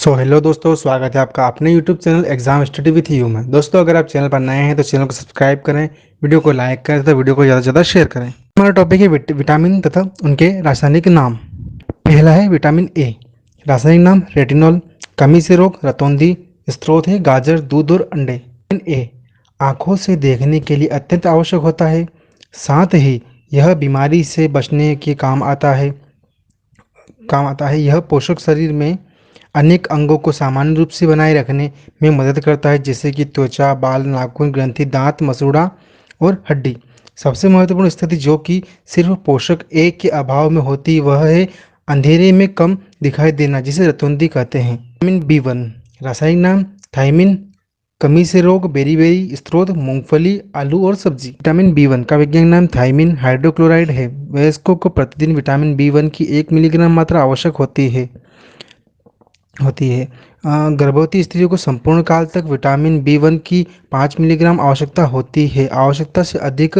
Hello दोस्तों, स्वागत है आपका अपने YouTube channel exam study with you में। दोस्तों, अगर आप चैनल पर नए हैं तो चैनल को सब्सक्राइब करें, वीडियो को लाइक करें तथा वीडियो को ज़्यादा से ज़्यादा शेयर करें। हमारा टॉपिक है विटामिन तथा उनके रासायनिक नाम। पहला है विटामिन ए। रासायनिक नाम रेटिनॉल। कमी से रोग रतौंधी। स्रोत है गाजर, दूध और अंडे। विटामिन ए आँखों से देखने के लिए अत्यंत आवश्यक होता है। साथ ही यह बीमारी से बचने के काम आता है। यह पोषक शरीर में अनेक अंगों को सामान्य रूप से बनाए रखने में मदद करता है, जैसे कि त्वचा, बाल, नाखून, ग्रंथि, दांत, मसूड़ा और हड्डी। सबसे महत्वपूर्ण स्थिति जो कि सिर्फ पोषक ए के अभाव में होती वह है अंधेरे में कम दिखाई देना, जिसे रतौंधी कहते हैं। Vitamin B1. रासायनिक नाम थायमिन। कमी से रोग बेरी। स्रोत मूंगफली, आलू और सब्जी। विटामिन बी1 का वैज्ञानिक नाम थायमिन हाइड्रोक्लोराइड है। वयस्कों को प्रतिदिन विटामिन बी1 की 1 मिलीग्राम मात्रा आवश्यक होती है। गर्भवती स्त्रियों को संपूर्ण काल तक विटामिन बी1 की 5 मिलीग्राम आवश्यकता होती है। आवश्यकता से अधिक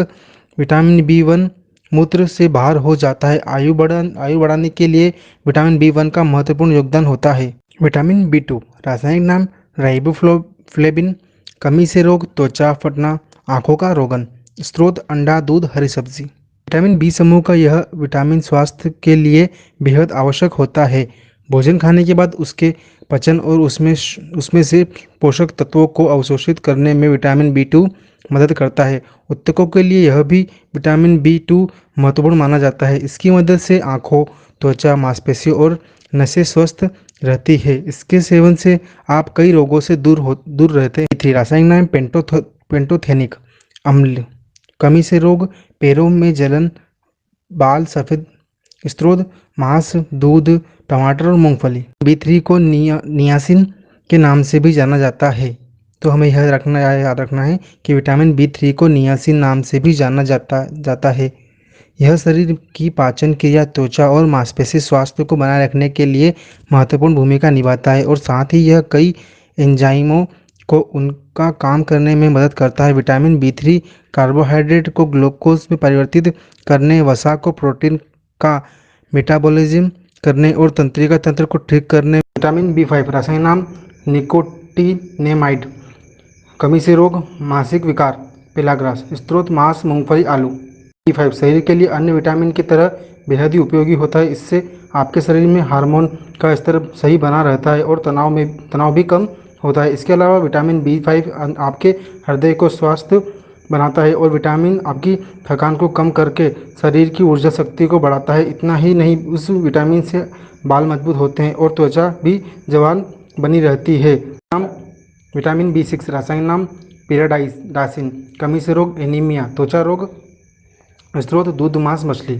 विटामिन बी1 मूत्र से बाहर हो जाता है। आयु बढ़ाने के लिए विटामिन बी1 का महत्वपूर्ण योगदान होता है। विटामिन बी2। रासायनिक नाम राइबोफ्लेविन। कमी से रोग, त्वचा फटना, आंखों का रोगन। स्रोत अंडा, दूध, हरी सब्जी। विटामिन बी समूह का यह विटामिन स्वास्थ्य के लिए बेहद आवश्यक होता है। भोजन खाने के बाद उसके पचन और उसमें से पोषक तत्वों को अवशोषित करने में विटामिन बी2 मदद करता है। ऊतकों के लिए यह भी विटामिन बी2 महत्वपूर्ण माना जाता है। इसकी मदद से आँखों, त्वचा, मांसपेशियों और नसें स्वस्थ रहती है। इसके सेवन से आप कई रोगों से दूर रहते हैं। थ्री रासायनिक नाम पेंटोथेनिक अम्ल। कमी से रोग, पैरों में जलन, बाल सफ़ेद। स्रोत मांस, दूध, टमाटर और मूंगफली। बी3 को नियासिन के नाम से भी जाना जाता है। तो हमें यह याद रखना है कि विटामिन बी3 को नियासिन नाम से भी जाना जाता है। यह शरीर की पाचन क्रिया, त्वचा और मांसपेशी स्वास्थ्य को बनाए रखने के लिए महत्वपूर्ण भूमिका निभाता है और साथ ही यह कई एंजाइमों को उनका काम करने में मदद करता है। विटामिन बी3 कार्बोहाइड्रेट को ग्लूकोज में परिवर्तित करने, वसा को प्रोटीन का मेटाबॉलिज्म करने और तंत्रिका तंत्र को ठीक करने। Vitamin B5. रासायनिक नाम निकोटिनेमाइड। कमी से रोग, मासिक विकार, पेलाग्रास। स्रोत मांस, मूंगफली, आलू। बी5 शरीर के लिए अन्य विटामिन की तरह बेहद ही उपयोगी होता है। इससे आपके शरीर में हार्मोन का स्तर सही बना रहता है और तनाव भी कम होता है। इसके अलावा विटामिन बी5 आपके हृदय को स्वस्थ बनाता है और विटामिन आपकी थकान को कम करके शरीर की ऊर्जा शक्ति को बढ़ाता है। इतना ही नहीं, उस विटामिन से बाल मजबूत होते हैं और त्वचा भी जवान बनी रहती है। नाम विटामिन बी6। रासायनिक नाम पिराडाइसिन। कमी से रोग, एनीमिया, त्वचा रोग। स्रोत दूध, मांस, मछली।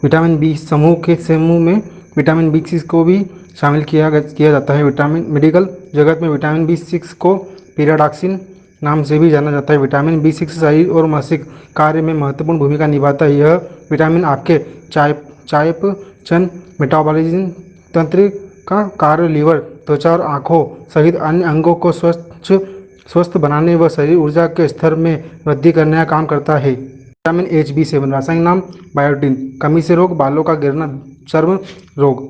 विटामिन बी समूह में विटामिन बी6 को भी शामिल किया जाता है। मेडिकल जगत में विटामिन बी6 को पिराडाक्सिन नाम से भी जाना जाता है। विटामिन बी6 शरीर और मानसिक कार्य में महत्वपूर्ण भूमिका निभाता है। यह विटामिन आपके चयापचय, मेटाबॉलिज्म तंत्र का कार्य, लीवर, त्वचा और आँखों सहित अन्य अंगों को स्वस्थ बनाने व शरीर ऊर्जा के स्तर में वृद्धि करने का काम करता है। विटामिन एच बी7। रासायनिक नाम बायोटिन। कमी से रोग, बालों का गिरना, चर्म रोग।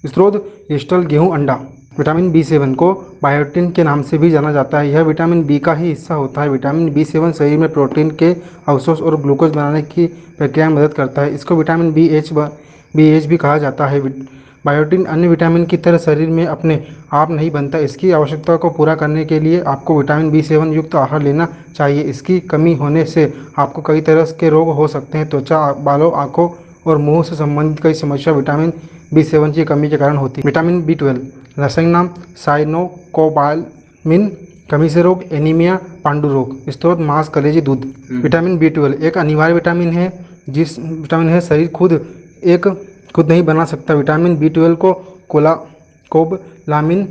स्रोत ईस्टल, गेहूं, अंडा। विटामिन बी7 को बायोटिन के नाम से भी जाना जाता है। यह विटामिन बी का ही हिस्सा होता है। विटामिन बी7 शरीर में प्रोटीन के अवशोष और ग्लूकोज बनाने की प्रक्रिया में मदद करता है। इसको विटामिन बी एच भी कहा जाता है। बायोटिन अन्य विटामिन की तरह शरीर में अपने आप नहीं बनता। इसकी आवश्यकता को पूरा करने के लिए आपको विटामिन बी7 युक्त आहार लेना चाहिए। इसकी कमी होने से आपको कई तरह के रोग हो सकते हैं। त्वचा, बालों, आँखों और मुंह से संबंधित कई समस्या विटामिन बी7 की कमी के कारण होती है। Vitamin B12. रासायनिक नाम साइनोकोबालामिन। कमी से रोग, एनीमिया, पांडु रोग। स्रोत मांस, कलेजी, दूध। विटामिन बी12 एक अनिवार्य विटामिन है शरीर खुद नहीं बना सकता। विटामिन बी12 को कोबलामिन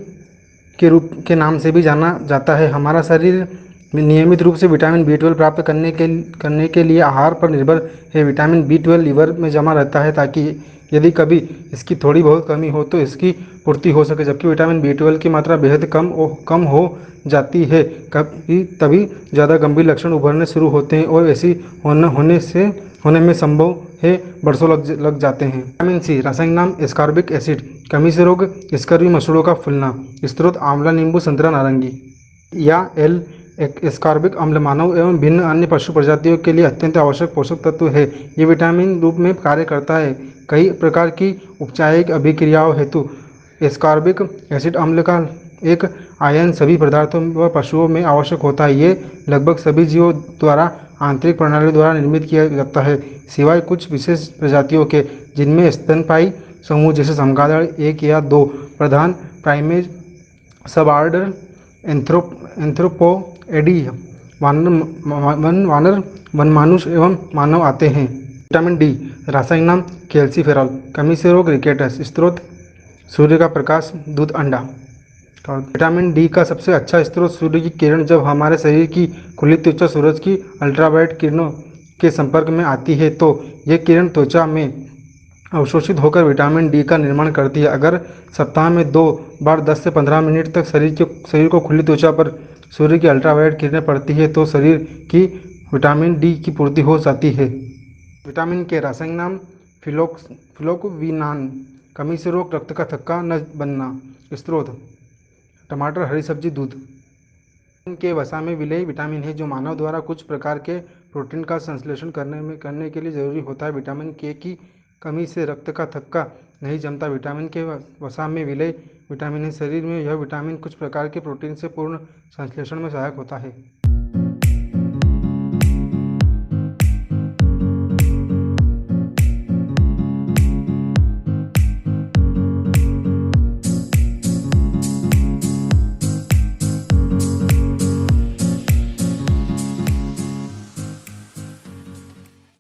के नाम से भी जाना जाता है। हमारा शरीर नियमित रूप से विटामिन बी12 प्राप्त करने के लिए आहार पर निर्भर है। विटामिन बी12 लीवर में जमा रहता है ताकि यदि कभी इसकी थोड़ी बहुत कमी हो तो इसकी पूर्ति हो सके। जबकि विटामिन बी12 की मात्रा बेहद कम हो जाती है तभी ज़्यादा गंभीर लक्षण उभरने शुरू होते हैं और ऐसी होने से होने में संभव है वर्षों लग जाते हैं। विटामिन सी रासायनिक नाम एस्कॉर्बिक एसिड, कमी से रोग स्कर्वी मसूड़ों का फूलना। स्रोत आंवला, नींबू, संतरा, नारंगी। या एल एस्कॉर्बिक अम्ल मानव एवं भिन्न अन्य पशु प्रजातियों के लिए अत्यंत आवश्यक पोषक तत्व है। ये विटामिन रूप में कार्य करता है। कई प्रकार की उपचारिक अभिक्रियाओं हेतु एस्कॉर्बिक एसिड अम्ल का एक आयन सभी पदार्थों व पशुओं में आवश्यक होता है। ये लगभग सभी जीवों द्वारा आंतरिक प्रणाली द्वारा निर्मित किया जाता है, सिवाय कुछ विशेष प्रजातियों के, जिनमें स्तनपायी समूह जैसे चमगादड़ 1 या 2, प्रधान प्राइमेज सबऑर्डर एंथ्रोपोइडी, वानर, वनमानुष एवं मानव आते हैं। विटामिन डी रासायनिक नाम कैल्सीफेरॉल, कमी से रोग रिकेटस। स्रोत सूर्य का प्रकाश, दूध, अंडा। विटामिन डी का सबसे अच्छा स्रोत सूर्य की किरण। जब हमारे शरीर की खुली त्वचा सूरज की अल्ट्रावायलेट किरणों के संपर्क में आती है तो ये किरण त्वचा में अवशोषित होकर विटामिन डी का निर्माण करती है। अगर सप्ताह में 2 बार 10 से 15 मिनट तक शरीर को खुली त्वचा पर सूर्य की अल्ट्रावायलेट किरणें पड़ती है तो शरीर की विटामिन डी की पूर्ति हो जाती है। विटामिन के रासायनिक नाम फिलोक्विनान, कमी से रोग रक्त का थक्का न बनना। स्रोत टमाटर, हरी सब्जी, दूध। के वसा में विलेय विटामिन है जो मानव द्वारा कुछ प्रकार के प्रोटीन का संश्लेषण करने के लिए जरूरी होता है। विटामिन के की कमी से रक्त का थक्का नहीं जमता। विटामिन के वसा में विलेय विटामिन है। शरीर में यह विटामिन कुछ प्रकार के प्रोटीन से पूर्ण संश्लेषण में सहायक होता है।